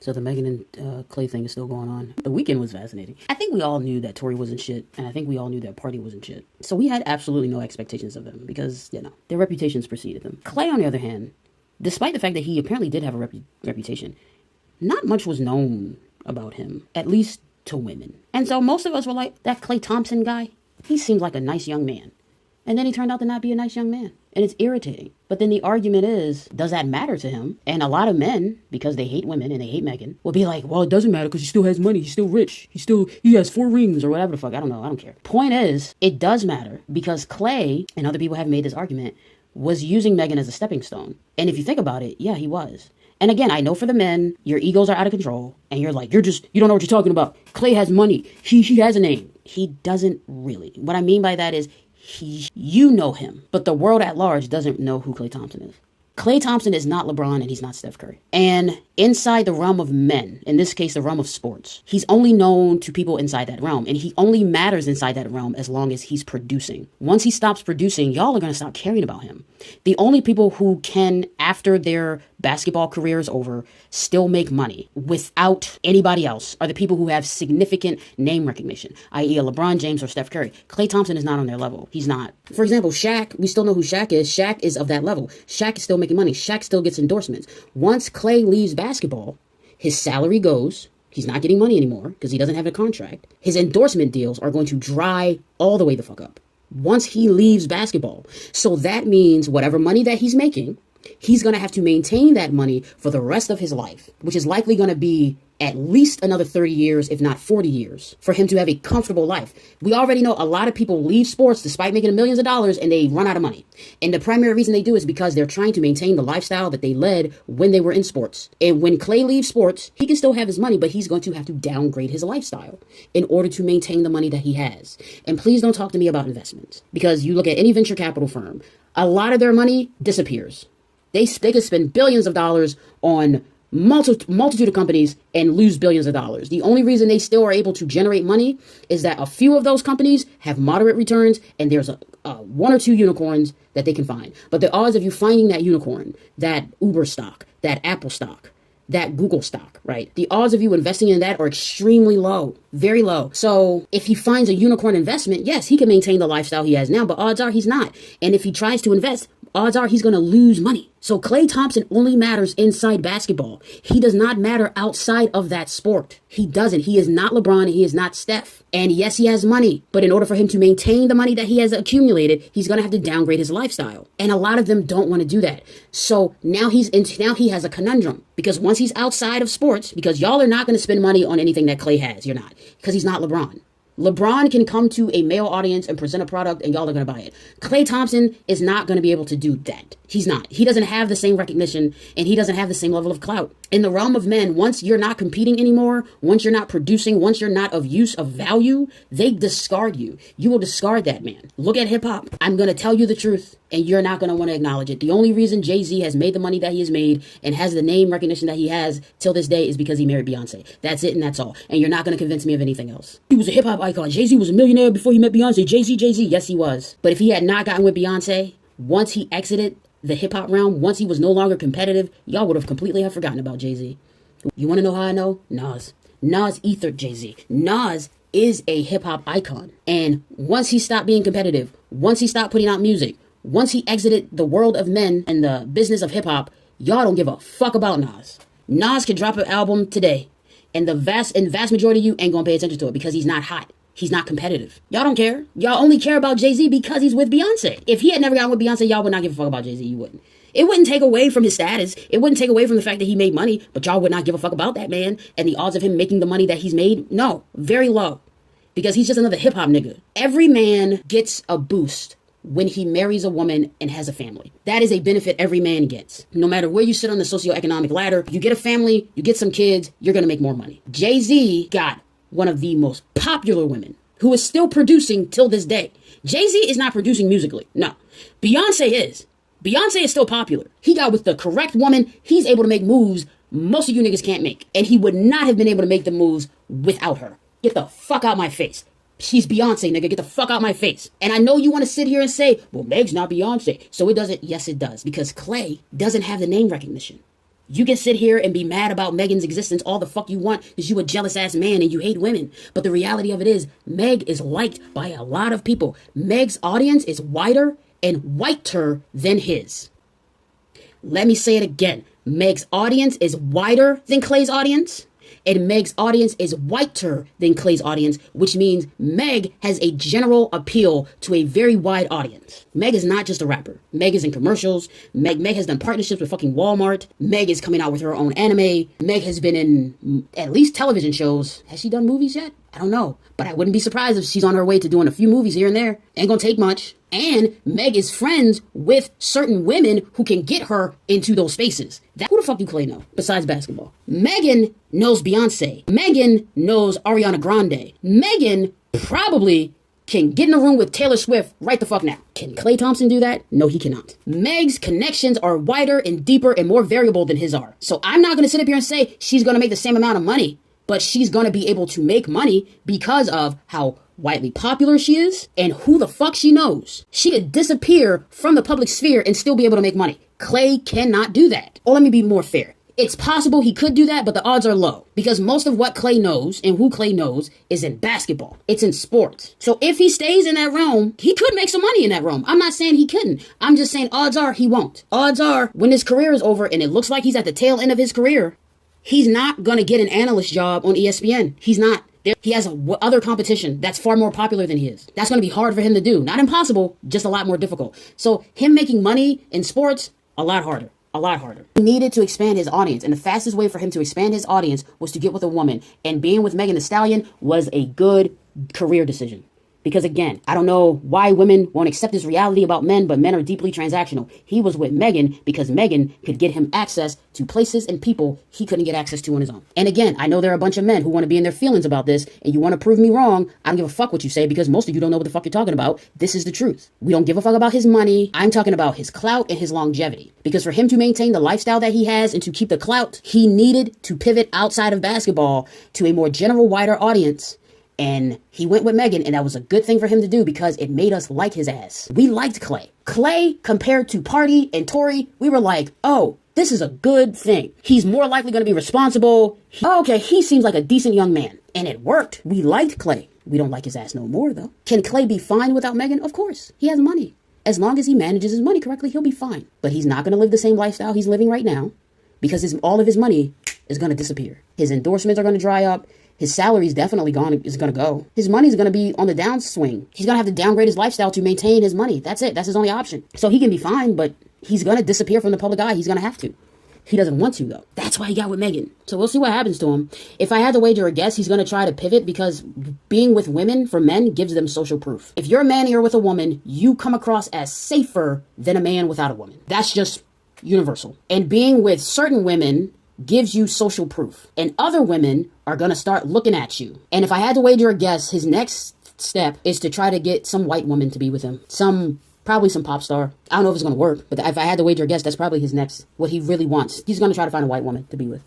So the Megan and Klay thing is still going on. The weekend was fascinating. I think we all knew that Tory wasn't shit, and I think we all knew that Party wasn't shit. So we had absolutely no expectations of them because, their reputations preceded them. Klay, on the other hand, despite the fact that he apparently did have a reputation, not much was known about him, at least to women. And so most of us were like, that Klay Thompson guy, he seemed like a nice young man. And then he turned out to not be a nice young man. And it's irritating. But then the argument is, does that matter to him? And a lot of men, because they hate women and they hate Megan, will be like, well, it doesn't matter because he still has money. He's still rich. He has 4 rings or whatever the fuck. I don't know. I don't care. Point is, it does matter because Klay, and other people have made this argument, was using Megan as a stepping stone. And if you think about it, yeah, he was. And again, I know for the men, your egos are out of control. And you're like, you don't know what you're talking about. Klay has money. He has a name. He doesn't really. What I mean by that is, you know him, but the world at large doesn't know who Klay Thompson is. Klay Thompson is not LeBron and he's not Steph Curry. And inside the realm of men, in this case, the realm of sports, he's only known to people inside that realm. And he only matters inside that realm as long as he's producing. Once he stops producing, y'all are going to stop caring about him. The only people who can, after their basketball career is over, still make money without anybody else are the people who have significant name recognition, i.e. a LeBron James or Steph Curry. Klay Thompson is not on their level. He's not. For example, Shaq, we still know who Shaq is. Shaq is of that level. Shaq is still making money. Shaq still gets endorsements. Once Klay leaves basketball, his salary goes. He's not getting money anymore because he doesn't have a contract. His endorsement deals are going to dry all the way the fuck up once he leaves basketball. So that means whatever money that he's making, he's going to have to maintain that money for the rest of his life, which is likely going to be at least another 30 years, if not 40 years, for him to have a comfortable life. We already know a lot of people leave sports despite making millions of dollars and they run out of money. And the primary reason they do is because they're trying to maintain the lifestyle that they led when they were in sports. And when Klay leaves sports, he can still have his money, but he's going to have to downgrade his lifestyle in order to maintain the money that he has. And please don't talk to me about investments, because you look at any venture capital firm, a lot of their money disappears. They could spend billions of dollars on multitude of companies and lose billions of dollars. The only reason they still are able to generate money is that a few of those companies have moderate returns and there's one or two unicorns that they can find. But the odds of you finding that unicorn, that Uber stock, that Apple stock, that Google stock, right? The odds of you investing in that are extremely low, very low. So if he finds a unicorn investment, yes, he can maintain the lifestyle he has now, but odds are he's not. And if he tries to invest, odds are he's going to lose money. So Klay Thompson only matters inside basketball. He does not matter outside of that sport. He doesn't. He is not LeBron and he is not Steph. And yes, he has money, but in order for him to maintain the money that he has accumulated, he's going to have to downgrade his lifestyle. And a lot of them don't want to do that. So now he has a conundrum, because once he's outside of sports, because y'all are not going to spend money on anything that Klay has. You're not, because he's not LeBron. LeBron can come to a male audience and present a product and y'all are going to buy it. Klay Thompson is not going to be able to do that. He's not. He doesn't have the same recognition and he doesn't have the same level of clout. In the realm of men, once you're not competing anymore, once you're not producing, once you're not of use, of value, they discard you. You will discard that man. Look at hip hop. I'm going to tell you the truth and you're not going to want to acknowledge it. The only reason Jay-Z has made the money that he has made and has the name recognition that he has till this day is because he married Beyonce. That's it and that's all. And you're not going to convince me of anything else. He was a hip hop icon. Jay-Z was a millionaire before he met Beyonce. Jay-Z. Yes, he was. But if he had not gotten with Beyonce, once he exited the hip hop realm, once he was no longer competitive, y'all would have completely have forgotten about Jay-Z. You want to know how I know? Nas ethered Jay-Z. Nas is a hip hop icon. And once he stopped being competitive, once he stopped putting out music, once he exited the world of men and the business of hip hop, y'all don't give a fuck about Nas. Nas can drop an album today and the vast majority of you ain't gonna pay attention to it because he's not hot. He's not competitive. Y'all don't care. Y'all only care about Jay-Z because he's with Beyonce. If he had never gotten with Beyonce, y'all would not give a fuck about Jay-Z. You wouldn't. It wouldn't take away from his status. It wouldn't take away from the fact that he made money, but y'all would not give a fuck about that man. And the odds of him making the money that he's made, no, very low. Because he's just another hip hop nigga. Every man gets a boost when he marries a woman and has a family. That is a benefit every man gets. No matter where you sit on the socioeconomic ladder, you get a family, you get some kids, you're gonna make more money. Jay-Z got one of the most popular women who is still producing till this day. Jay-Z is not producing musically, no. Beyonce is. Beyonce is still popular. He got with the correct woman, he's able to make moves most of you niggas can't make. And he would not have been able to make the moves without her. Get the fuck out my face. She's Beyonce, nigga. Get the fuck out my face. And I know you want to sit here and say, well, Meg's not Beyonce, so it doesn't. Yes, it does. Because Klay doesn't have the name recognition. You can sit here and be mad about Megan's existence all the fuck you want because you a jealous ass man and you hate women. But the reality of it is, Meg is liked by a lot of people. Meg's audience is wider and whiter than his. Let me say it again. Meg's audience is wider than Klay's audience. And Meg's audience is whiter than Klay's audience, which means Meg has a general appeal to a very wide audience. Meg is not just a rapper. Meg is in commercials. Meg has done partnerships with fucking Walmart. Meg is coming out with her own anime. Meg has been in at least television shows. Has she done movies yet? I don't know. But I wouldn't be surprised if she's on her way to doing a few movies here and there. Ain't gonna take much. And Meg is friends with certain women who can get her into those spaces. Who the fuck do Klay know besides basketball? Megan knows Beyonce. Megan knows Ariana Grande. Megan probably can get in a room with Taylor Swift right the fuck now. Can Klay Thompson do that? No, he cannot. Meg's connections are wider and deeper and more variable than his are. So I'm not gonna sit up here and say she's gonna make the same amount of money, but she's gonna be able to make money because of how widely popular she is and who the fuck she knows. She could disappear from the public sphere and still be able to make money. Klay cannot do that. Or let me be more fair. It's possible he could do that, but the odds are low because most of what Klay knows and who Klay knows is in basketball. It's in sports. So if he stays in that realm, he could make some money in that realm. I'm not saying he couldn't. I'm just saying odds are he won't. Odds are when his career is over and it looks like he's at the tail end of his career, he's not going to get an analyst job on ESPN. He's not. He has other competition that's far more popular than he is. That's going to be hard for him to do. Not impossible, just a lot more difficult. So him making money in sports, a lot harder. A lot harder. He needed to expand his audience, and the fastest way for him to expand his audience was to get with a woman. And being with Megan Thee Stallion was a good career decision. Because again, I don't know why women won't accept this reality about men, but men are deeply transactional. He was with Megan because Megan could get him access to places and people he couldn't get access to on his own. And again, I know there are a bunch of men who want to be in their feelings about this, and you want to prove me wrong. I don't give a fuck what you say because most of you don't know what the fuck you're talking about. This is the truth. We don't give a fuck about his money. I'm talking about his clout and his longevity. Because for him to maintain the lifestyle that he has and to keep the clout, he needed to pivot outside of basketball to a more general, wider audience. And he went with Megan, and that was a good thing for him to do because it made us like his ass. We liked Klay. Klay, compared to Party and Tory, we were like, oh, this is a good thing. He's more likely going to be responsible. He seems like a decent young man. And it worked. We liked Klay. We don't like his ass no more, though. Can Klay be fine without Megan? Of course. He has money. As long as he manages his money correctly, he'll be fine. But he's not going to live the same lifestyle he's living right now because all of his money is going to disappear. His endorsements are going to dry up. His salary is definitely is going to go. His money is going to be on the downswing. He's going to have to downgrade his lifestyle to maintain his money. That's it. That's his only option. So he can be fine, but he's going to disappear from the public eye. He's going to have to. He doesn't want to, though. That's why he got with Megan. So we'll see what happens to him. If I had to wager a guess, he's going to try to pivot because being with women for men gives them social proof. If you're a man and you're with a woman, you come across as safer than a man without a woman. That's just universal. And being with certain women gives you social proof. And other women are going to start looking at you. And if I had to wager a guess, his next step is to try to get some white woman to be with him. Probably some pop star. I don't know if it's going to work, but if I had to wager a guess, that's probably his next, what he really wants. He's going to try to find a white woman to be with.